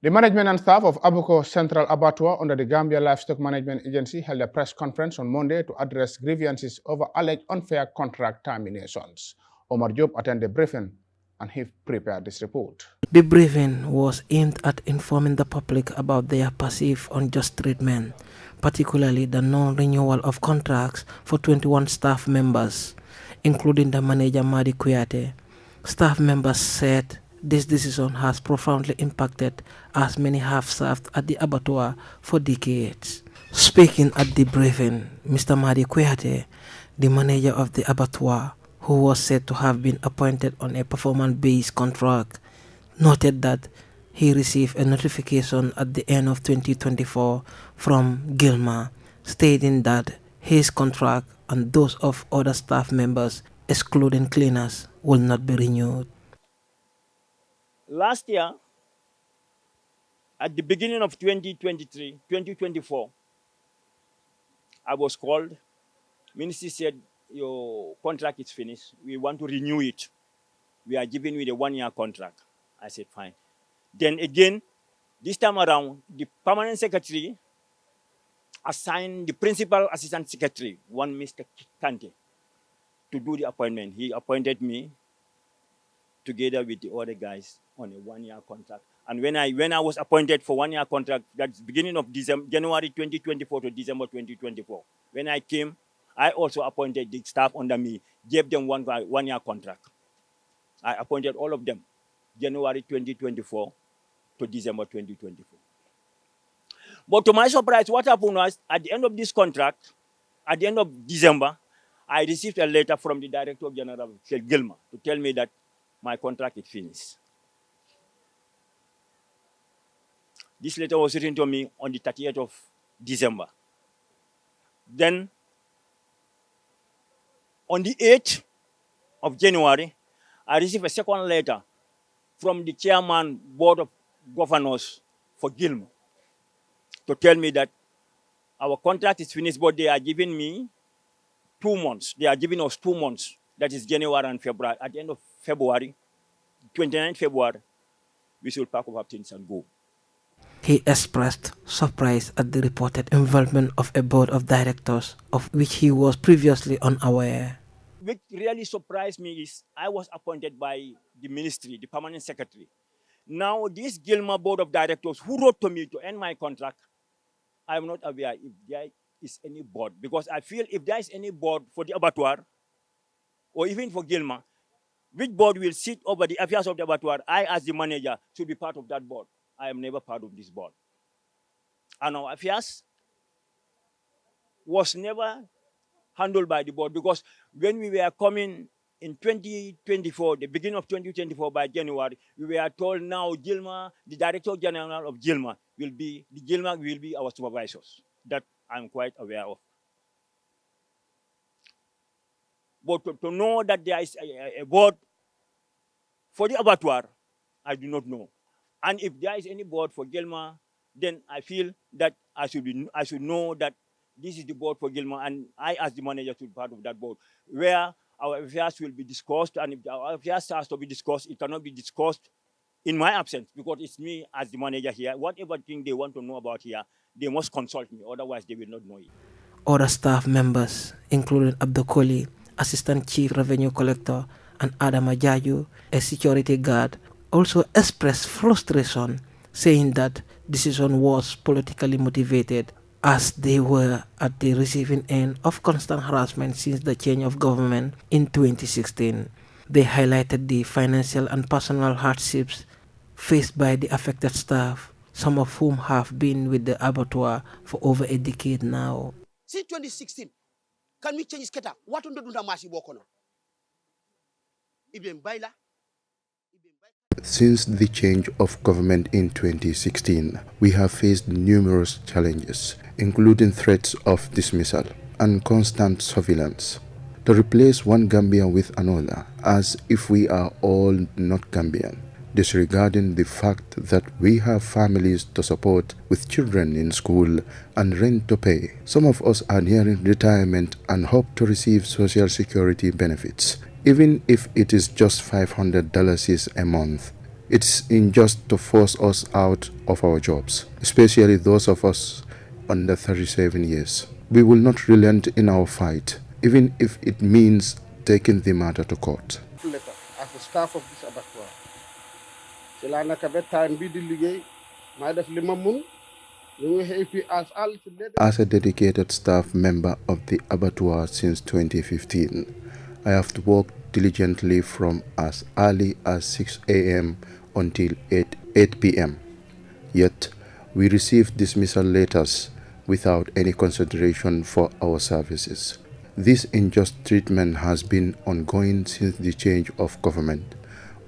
The management and staff of Abuko Central Abattoir under the Gambia Livestock Management Agency held a press conference on Monday to address grievances over alleged unfair contract terminations. Omar Job attended the briefing and he prepared this report. The briefing was aimed at informing the public about their perceived unjust treatment, particularly the non-renewal of contracts for 21 staff members, including the manager Madi Kuyate. Staff members said this decision has profoundly impacted as many have served at the abattoir for decades. Speaking at the briefing, Mr. Madi Kuyate, the manager of the abattoir, who was said to have been appointed on a performance-based contract, noted that he received a notification at the end of 2024 from GLMA stating that his contract and those of other staff members, excluding cleaners, will not be renewed. Last year, at the beginning of 2024, I was called. Ministry said, your contract is finished. We want to renew it. We are giving you the 1-year contract. I said, fine. Then again, this time around, the permanent secretary assigned the principal assistant secretary, one Mr. Kante, to do the appointment. He appointed me together with the other guys on a 1-year contract. And when I was appointed for 1-year contract, that's beginning of January 2024 to December 2024. When I came, I also appointed the staff under me, gave them 1-year contract. I appointed all of them, January 2024 to December 2024. But to my surprise, what happened was, at the end of this contract, at the end of December, I received a letter from the Director General of GLMA to tell me that my contract is finished. This letter was written to me on the 30th of December. Then, on the 8th of January, I received a second letter from the Chairman Board of Governors for GLMA to tell me that our contract is finished, but they are giving me 2 months. They are giving us 2 months. That is January and February. At the end of February, 29th February, we should pack up our things and go. He expressed surprise at the reported involvement of a board of directors of which he was previously unaware. What really surprised me is I was appointed by the ministry, the permanent secretary. Now, this GLMA board of directors who wrote to me to end my contract, I am not aware if there is any board, because I feel if there is any board for the abattoir or even for GLMA, which board will sit over the affairs of the abattoir, I as the manager should be part of that board. I am never part of this board. And our affairs was never handled by the board, because when we were coming in 2024, the beginning of 2024 by January, we were told now GLMA, the Director General of GLMA will be our supervisors. That I'm quite aware of. But to know that there is a board for the abattoir, I do not know. And if there is any board for GLMA, then I feel that I should know that this is the board for GLMA, and I, as the manager, should be part of that board, where our affairs will be discussed. And if our affairs has to be discussed, it cannot be discussed in my absence, because it's me as the manager here. Whatever thing they want to know about here, they must consult me, otherwise they will not know it. Other staff members, including Abdokoli, Assistant Chief Revenue Collector, and Adam Ajaju, a security guard, also expressed frustration, saying that decision was politically motivated, as they were at the receiving end of constant harassment since the change of government in 2016. They highlighted the financial and personal hardships faced by the affected staff, some of whom have been with the abattoir for over a decade now. Since 2016, can we change sketa? What on the masi bokono? Ibn Baila. Since the change of government in 2016, we have faced numerous challenges, including threats of dismissal and constant surveillance. To replace one Gambian with another as if we are all not Gambian, disregarding the fact that we have families to support with children in school and rent to pay. Some of us are nearing retirement and hope to receive Social Security benefits, even if it is just $500 a month. It's unjust to force us out of our jobs, especially those of us under 37 years. We will not relent in our fight, even if it means taking the matter to court. As a staff of this abattoir, ci laa naka ba time bi di liggéey maa def li ma mun ñu ngi xëy fii As a dedicated staff member of the abattoir since 2015, I have worked diligently from as early as 6 a.m. until 8 p.m. Yet, we received dismissal letters without any consideration for our services. This unjust treatment has been ongoing since the change of government,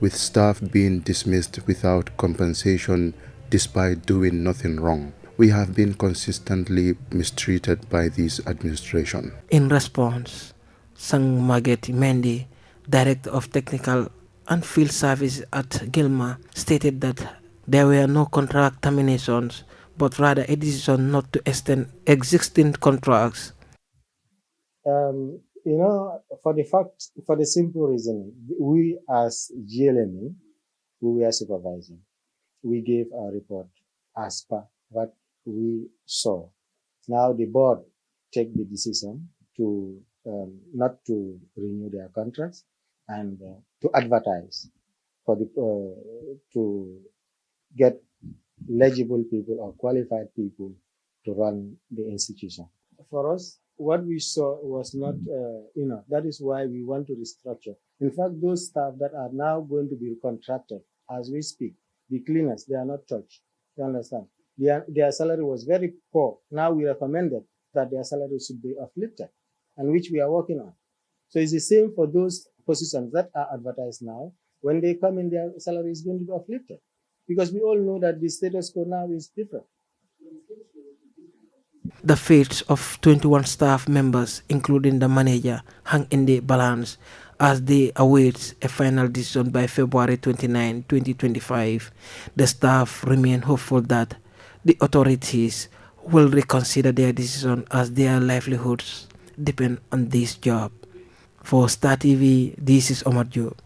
with staff being dismissed without compensation despite doing nothing wrong. We have been consistently mistreated by this administration. In response, Sang Mageti Mendy, Director of Technical and Field Service at GLMA, stated that there were no contract terminations, but rather a decision not to extend existing contracts. For the simple reason, we as GLMA, we were supervising. We gave our report as per what we saw. Now the board take the decision to not to renew their contracts and to advertise for the to get legible people or qualified people to run the institution. For us, what we saw was not enough. That is why we want to restructure. In fact, those staff that are now going to be contracted as we speak, the cleaners, they are not touched. You understand? Their salary was very poor. Now we recommended that their salary should be uplifted, and which we are working on. So it's the same for those positions that are advertised now. When they come in, their salary is going to be uplifted, because we all know that the status quo now is different. The fates of 21 staff members, including the manager, hang in the balance as they await a final decision by February 29, 2025. The staff remain hopeful that the authorities will reconsider their decision as their livelihoods depend on this job. For Star TV, this is Omar Job.